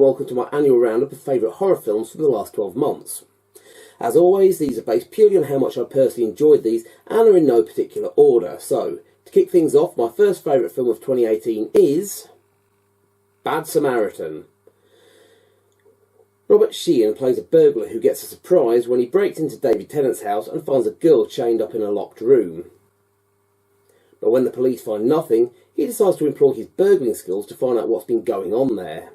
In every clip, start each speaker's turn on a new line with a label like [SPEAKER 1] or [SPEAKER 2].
[SPEAKER 1] welcome to my annual roundup of favourite horror films for the last 12 months. As always, these are based purely on how much I personally enjoyed these and are in no particular order. So, to kick things off, my first favourite film of 2018 is Bad Samaritan. Robert Sheehan plays a burglar who gets a surprise when he breaks into David Tennant's house and finds a girl chained up in a locked room. But when the police find nothing, he decides to employ his burgling skills to find out what's been going on there.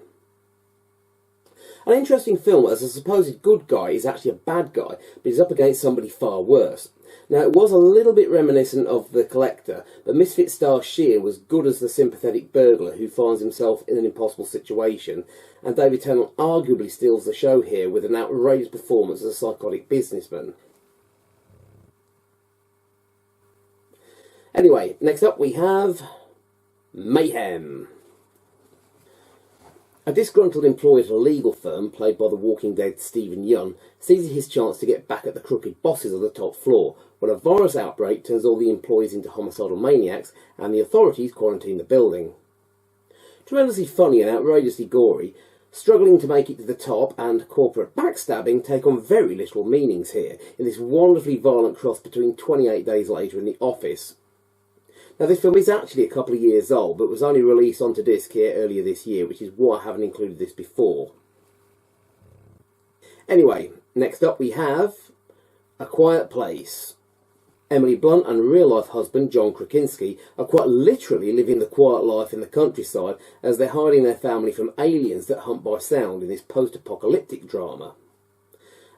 [SPEAKER 1] An interesting film as a supposed good guy is actually a bad guy, but he's up against somebody far worse. Now, it was a little bit reminiscent of The Collector, but misfit star Sheehan was good as the sympathetic burglar who finds himself in an impossible situation, and David Tennant arguably steals the show here with an outrageous performance as a psychotic businessman. Anyway, next up we have Mayhem. A disgruntled employee at a legal firm, played by The Walking Dead's Stephen Yeun, seizes his chance to get back at the crooked bosses of the top floor, when a virus outbreak turns all the employees into homicidal maniacs and the authorities quarantine the building. Tremendously funny and outrageously gory, struggling to make it to the top and corporate backstabbing take on very literal meanings here, in this wonderfully violent cross between 28 Days Later and The Office. Now, this film is actually a couple of years old, but was only released onto disc here earlier this year, which is why I haven't included this before. Anyway, next up we have A Quiet Place. Emily Blunt and real-life husband John Krasinski are quite literally living the quiet life in the countryside as they're hiding their family from aliens that hunt by sound in this post-apocalyptic drama.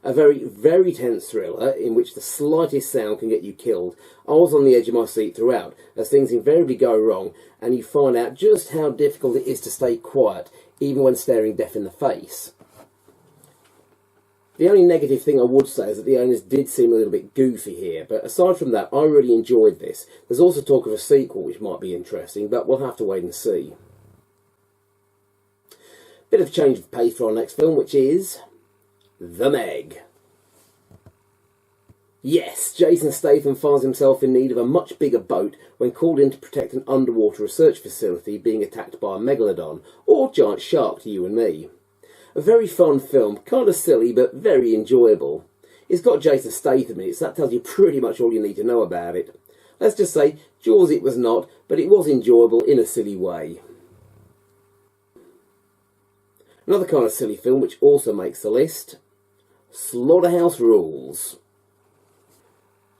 [SPEAKER 1] A very, very tense thriller in which the slightest sound can get you killed. I was on the edge of my seat throughout, as things invariably go wrong, and you find out just how difficult it is to stay quiet, even when staring death in the face. The only negative thing I would say is that the owners did seem a little bit goofy here, but aside from that, I really enjoyed this. There's also talk of a sequel, which might be interesting, but we'll have to wait and see. Bit of change of pace for our next film, which is The Meg. Yes, Jason Statham finds himself in need of a much bigger boat when called in to protect an underwater research facility being attacked by a megalodon, or giant shark to you and me. A very fun film, kind of silly but very enjoyable. It's got Jason Statham in it, so that tells you pretty much all you need to know about it. Let's just say, Jaws it was not, but it was enjoyable in a silly way. Another kind of silly film which also makes the list, Slaughterhouse Rulez.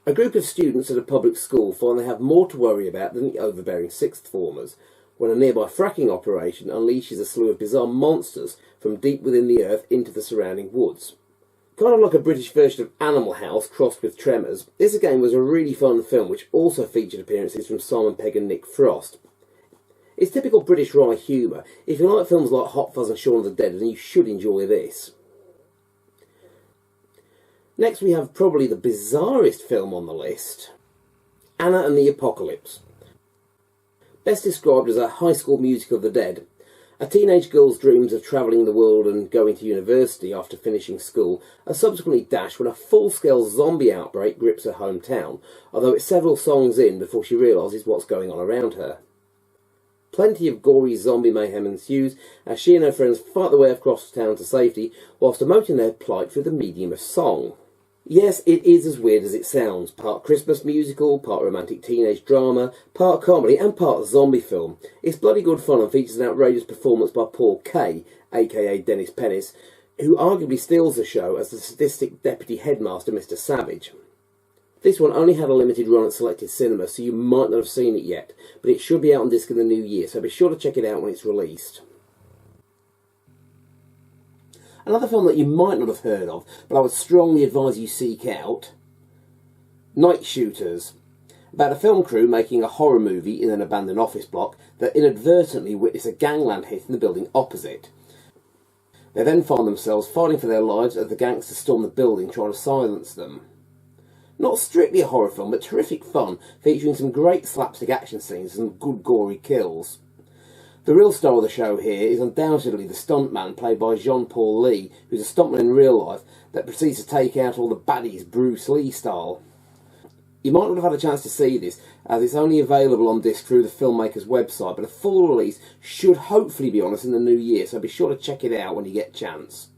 [SPEAKER 1] A group of students at a public school find they have more to worry about than the overbearing sixth formers, when a nearby fracking operation unleashes a slew of bizarre monsters from deep within the earth into the surrounding woods. Kind of like a British version of Animal House crossed with Tremors, this again was a really fun film which also featured appearances from Simon Pegg and Nick Frost. It's typical British wry humour. If you like films like Hot Fuzz and Shaun of the Dead, then you should enjoy this. Next we have probably the bizarrest film on the list, Anna and the Apocalypse. Best described as a high school musical of the dead, a teenage girl's dreams of travelling the world and going to university after finishing school are subsequently dashed when a full-scale zombie outbreak grips her hometown, although it's several songs in before she realises what's going on around her. Plenty of gory zombie mayhem ensues as she and her friends fight their way across town to safety whilst emoting their plight through the medium of song. Yes, it is as weird as it sounds. Part Christmas musical, part romantic teenage drama, part comedy and part zombie film. It's bloody good fun and features an outrageous performance by Paul Kay, aka Dennis Pennis, who arguably steals the show as the sadistic deputy headmaster Mr. Savage. This one only had a limited run at selected cinemas, so you might not have seen it yet, but it should be out on disc in the new year, so be sure to check it out when it's released. Another film that you might not have heard of, but I would strongly advise you seek out, Night Shooters, about a film crew making a horror movie in an abandoned office block that inadvertently witness a gangland hit in the building opposite. They then find themselves fighting for their lives as the gangsters storm the building trying to silence them. Not strictly a horror film, but terrific fun, featuring some great slapstick action scenes and some good gory kills. The real star of the show here is undoubtedly the stuntman played by Jean-Paul Lee, who's a stuntman in real life that proceeds to take out all the baddies Bruce Lee style. You might not have had a chance to see this, as it's only available on disc through the filmmaker's website, but a full release should hopefully be on us in the new year, so be sure to check it out when you get a chance.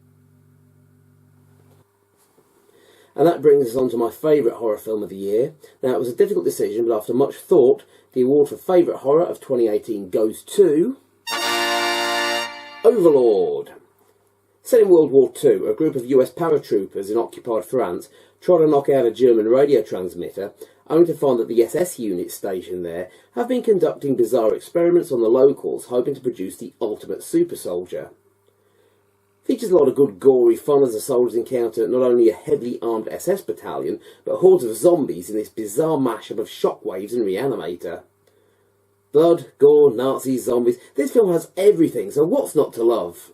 [SPEAKER 1] And that brings us on to my favourite horror film of the year. Now, it was a difficult decision, but after much thought, the award for favourite horror of 2018 goes to Overlord. Set in World War II, a group of US paratroopers in occupied France tried to knock out a German radio transmitter, only to find that the SS units stationed there have been conducting bizarre experiments on the locals, hoping to produce the ultimate super soldier. Features a lot of good gory fun as the soldiers encounter not only a heavily armed SS battalion, but hordes of zombies in this bizarre mashup of Shockwaves and Reanimator. Blood, gore, Nazis, zombies. This film has everything, so what's not to love?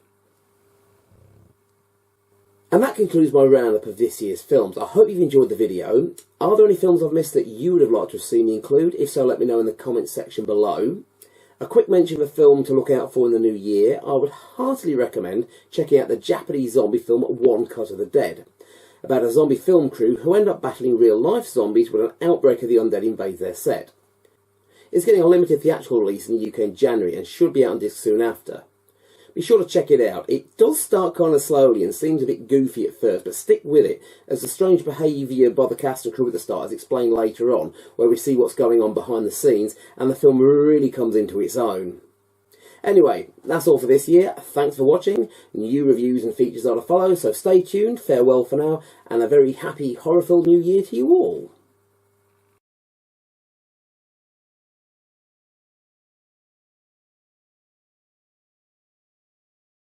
[SPEAKER 1] And that concludes my roundup of this year's films. I hope you've enjoyed the video. Are there any films I've missed that you would have liked to have seen me include? If so, let me know in the comments section below. A quick mention of a film to look out for in the new year. I would heartily recommend checking out the Japanese zombie film One Cut of the Dead, about a zombie film crew who end up battling real-life zombies when an outbreak of the undead invades their set. It's getting a limited theatrical release in the UK in January and should be out on disc soon after. Be sure to check it out. It does start kind of slowly and seems a bit goofy at first, but stick with it, as the strange behaviour by the cast and crew at the start is explained later on, where we see what's going on behind the scenes, and the film really comes into its own. Anyway, that's all for this year. Thanks for watching. New reviews and features are to follow, so stay tuned, farewell for now, and a very happy horror-filled new year to you all.